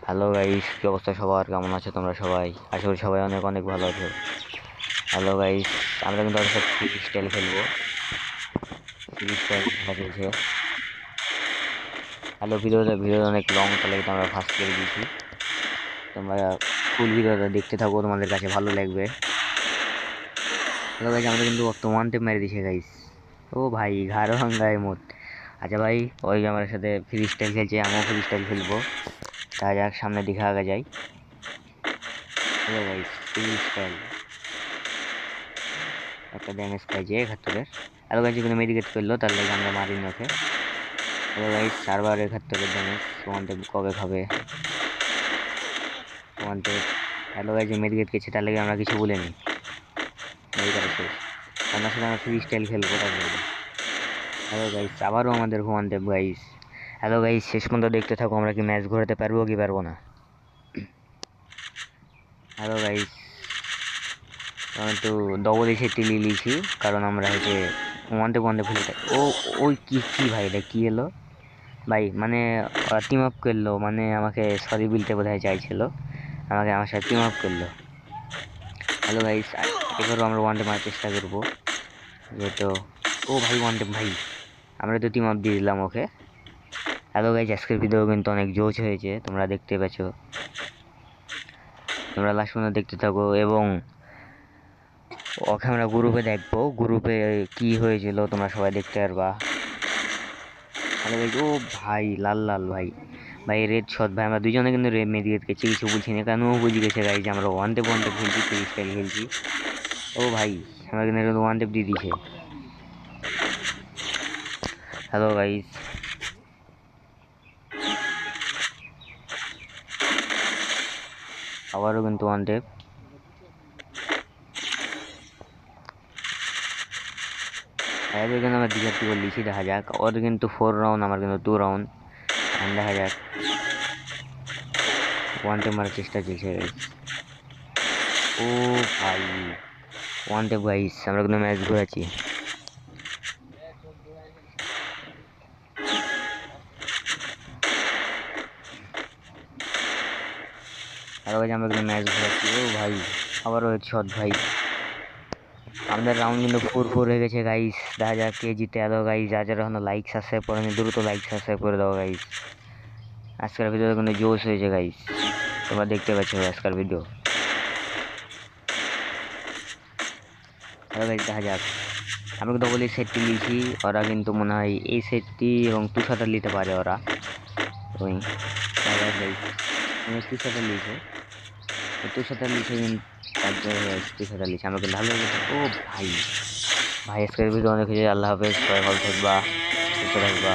Hello guys, কি অবস্থা সবার? কেমন আছো তোমরা সবাই? আশা করি সবাই অনেক অনেক ভালো আছো। হ্যালো গাইস, আমরা কিন্তু আজকে ফ্রি স্টাইল খেলবো। ফ্রি স্টাইল খেলা চলছে। হ্যালো, ভিডিওটা অনেক লং, তাহলে কিন্তু আমরা ফার্স্ট করে দিয়েছি। তোমরা ফুল ভিডিওটা দেখতে থাকো, তোমাদের কাছে ভালো লাগবে। হ্যালো গাইস, আমরা কিন্তু ওয়ান টেপ মেরে দিয়েছি গাইস। ও ভাই, ঘাড় ভাঙ্গায় মোট। আচ্ছা ভাই, ওই আমার সাথে ফ্রি স্টাইল খেলছে, আমিও ফ্রি স্টাইল খেলবো। তা যাক, সামনের দিকে আগে যাই। হ্যালো গাইস, ফ্রি স্টাইল একটা ড্যামেজ খাইছে 71-এর। হ্যালো গাইস, যদি মেডিকেট করলো তার লাগে আমরা মারি ওকে। হ্যালো গাইস, 4 বার 71-এর ড্যামেজ। ওয়ান টেপ কবে খাবে? One tap. হ্যালো গাইস, যে মেডিকেট খেয়েছে তার লাগে আমরা কিছু বলিনি। মেডিকেট শেষ। আপনার সাথে আমরা ফ্রি স্টাইল খেলবো তার জন্য। হ্যালো গাইস, আবারও আমাদের one tape guys. Hello guys, শেষ পর্যন্ত দেখতে থাকো, আমরা কি ম্যাচ ঘোরাতে পারবো কি পারবো না। হ্যালো গাইস, আমি একটু ডবল এসে লিয়েছি, কারণ আমরা হচ্ছে ওয়ান টেপ খেলতে। ও, ওই কি কি ভাই, এটা কি এলো ভাই? মানে টিম আপ করলো, মানে আমাকে সরি বলতে বোধহয় চাইছিল, আমার সাথে টিম আপ করলো। হ্যালো গাইস, এবারও আমরা ওয়ান ডে মারার চেষ্টা করবো যেহেতু। ও ভাই, ওয়ান ডে ভাই, আমরা তো টিম আপ দিয়ে দিলাম ওকে। হ্যালো গাইস, আজকের ভিডিও কিন্তু অনেক জোশ হয়েছে, তোমরা দেখতে পাচ্ছ। তোমরা লাস্ট পর্যন্ত দেখতে থাকো, এবং ওকে আমরা গ্রুপে দেখবো, গ্রুপে কি হয়েছিল তোমরা সবাই দেখতে পারবা। হ্যালো গাইস, ও ভাই, লাল লাল ভাই, ভাই রেড শট ভাই, আমরা দুজনে কিন্তু রেড মেডিকেট খেয়েছি, কিছু বলছি না, কেন বুঝে গেছে গাইজ যে আমরা ওয়ান টেপ খেলছি, ফ্রি স্টাইল খেলছি। ও ভাই, আমরা কিন্তু ওয়ান টেপ দিয়ে দিছে। হ্যালো গাইজ, আবারও কিন্তু ওয়ান টেপ। এবার কিন্তু আমরা ডিজার্টি করে লিখি, দেখা যাক। ওর কিন্তু 4 রাউন্ড, আমার কিন্তু 2 রাউন্ড। দেখা যাক, ওয়ান টেপ মারার চেষ্টা চলছে গাইজ। ও ভাই, ওয়ান টেপ গাইজ, আমরা কিন্তু ম্যাচ ঘুরাচ্ছি। হ্যালো গাইজ, আমরা কিন্তু ম্যাচ ঘুরাচ্ছি। ও ভাই, আবারও শট ভাই। আমাদের রাউন্ড কিন্তু 4-4 হয়ে গেছে গাইস, দেখা যাক কে জিতে। হ্যালো গাইস, যারা এখনো লাইক সাবস্ক্রাইব করেনি দ্রুত লাইক সাবস্ক্রাইব করে দাও গাইস। আজকের ভিডিও কিন্তু জোশ হয়েছে গাইস, তোমরা দেখতে পাচ্ছ আজকের ভিডিও। হ্যালো গাইস, দেখা যাক। আমি কিন্তু বলি সেটটি নিয়েছি, ওরা কিন্তু মনে হয় এই সেটটি এবং তুষারটা নিতে পারে ওরা। ওই দেখা যাক গাইস, আমি তুষারটা নিয়েছে, তুষারটা নিয়েছে কিন্তু তুষারটা নিয়েছে, আমাকে ভালো লেগেছে। ও ভাই, ভাই আজকের ভিডিও অনেক হয়েছে। আল্লাহ হাফেজ, সবাই ভালো থাকবা, সুস্থ থাকবা।